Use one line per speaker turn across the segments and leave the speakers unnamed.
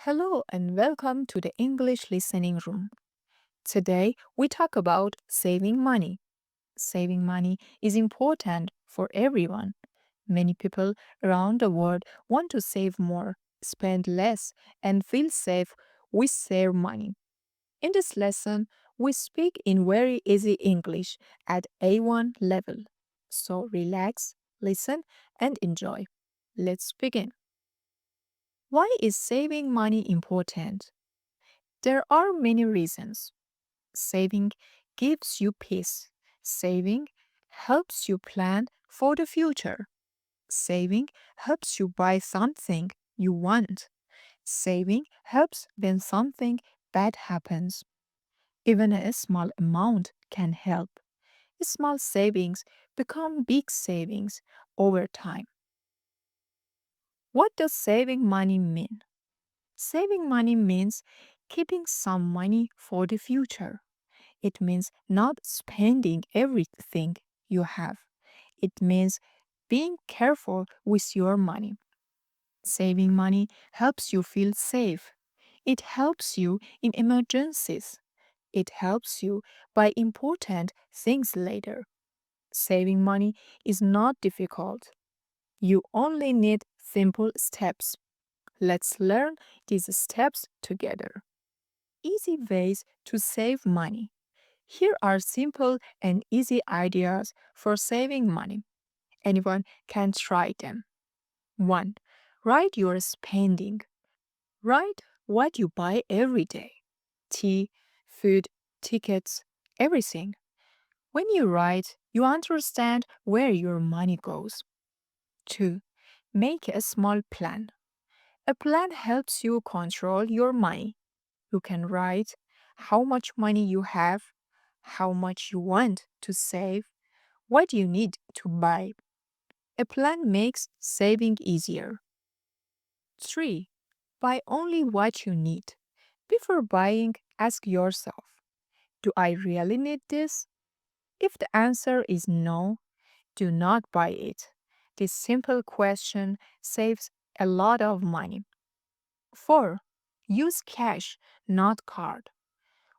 Hello and welcome to the English Listening Room. Today we talk about saving money. Saving money is important for everyone. Many people around the world want to save more, spend less, and feel safe with their money. In this lesson, we speak in very easy English at A1 level. So relax, listen, and enjoy. Let's begin. Why is saving money important? There are many reasons. Saving gives you peace. Saving helps you plan for the future. Saving helps you buy something you want. Saving helps when something bad happens. Even a small amount can help. Small savings become big savings over time. What does saving money mean? Saving money means keeping some money for the future. It means not spending everything you have. It means being careful with your money. Saving money helps you feel safe. It helps you in emergencies. It helps you buy important things later. Saving money is not difficult. You only need simple steps. Let's learn these steps together. Easy ways to save money. Here are simple and easy ideas for saving money. Anyone can try them. 1. Write your spending. Write what you buy every day: tea, food, tickets, everything. When you write, you understand where your money goes. 2. Make a small plan. A plan helps you control your money. You can write how much money you have, how much you want to save, what you need to buy. A plan makes saving easier. 3. Buy only what you need. Before buying, ask yourself, do I really need this? If the answer is no, do not buy it. This simple question saves a lot of money. 4. Use cash, not card.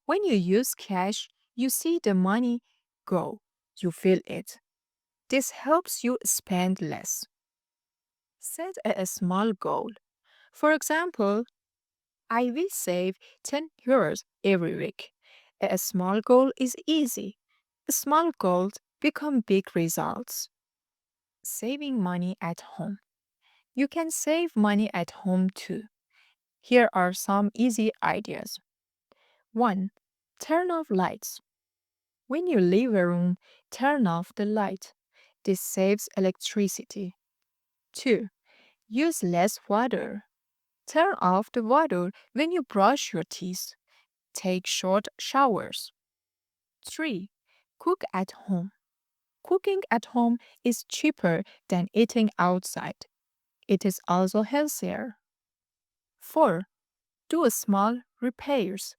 When you use cash, you see the money go. You feel it. This helps you spend less. Set a small goal. For example, I will save 10 euros every week. A small goal is easy. Small goals become big results. Saving money at home. You can save money at home too. Here are some easy ideas. 1. Turn off lights. When you leave a room, turn off the light. This saves electricity. 2. Use less water. Turn off the water when you brush your teeth. Take short showers. 3. Cook at home. Cooking at home is cheaper than eating outside. It is also healthier. 4. Do a small repairs.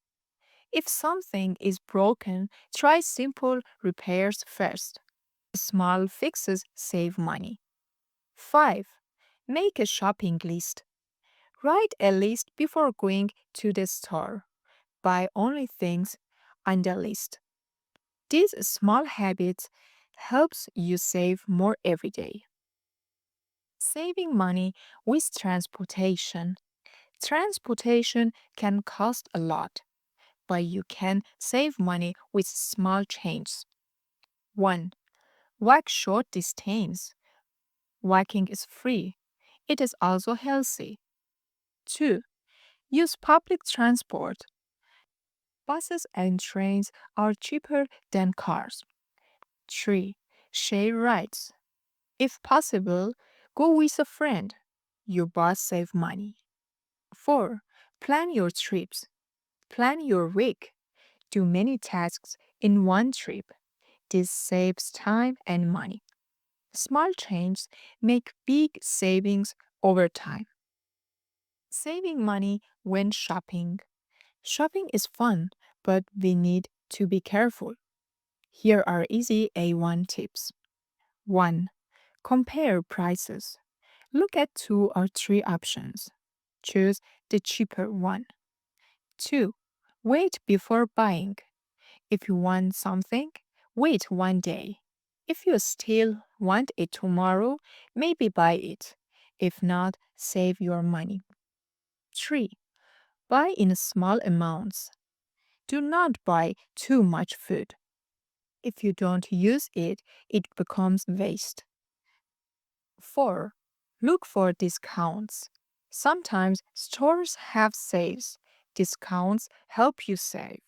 If something is broken, try simple repairs first. Small fixes save money. 5. Make a shopping list. Write a list before going to the store. Buy only things on the list. These small habits helps you save more every day. Saving money with transportation. Transportation can cost a lot, but you can save money with small changes. 1. Walk short distance. Walking is free. It is also healthy. 2. Use public transport. Buses and trains are cheaper than cars. 3. Share rides. If possible, go with a friend. You both save money. 4. Plan your trips. Plan your week. Do many tasks in one trip. This saves time and money. Small changes make big savings over time. Saving money when shopping. Shopping is fun, but we need to be careful. Here are easy A1 tips. 1. Compare prices. Look at two or three options. choose the cheaper one. 2. Wait before buying. If you want something, wait one day. If you still want it tomorrow, maybe buy it. If not, save your money. 3. Buy in small amounts. Do not buy too much food. If you don't use it, it becomes waste. 4. Look for discounts. Sometimes stores have sales. Discounts help you save.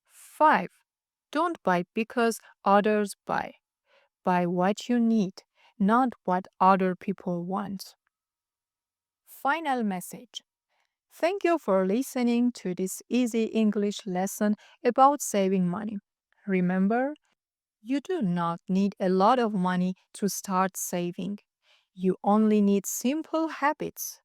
5. Don't buy because others buy. Buy what you need, not what other people want. Final message. Thank you for listening to this easy English lesson about saving money. Remember, you do not need a lot of money to start saving. You only need simple habits.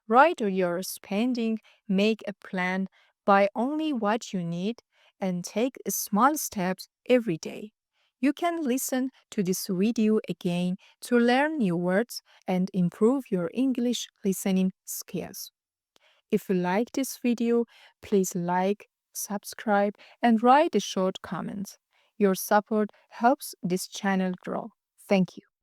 Write your spending, make a plan, buy only what you need, and take small steps every day. You can listen to this video again to learn new words and improve your English listening skills. If you like this video, please like, subscribe, and write a short comment. Your support helps this channel grow. Thank you.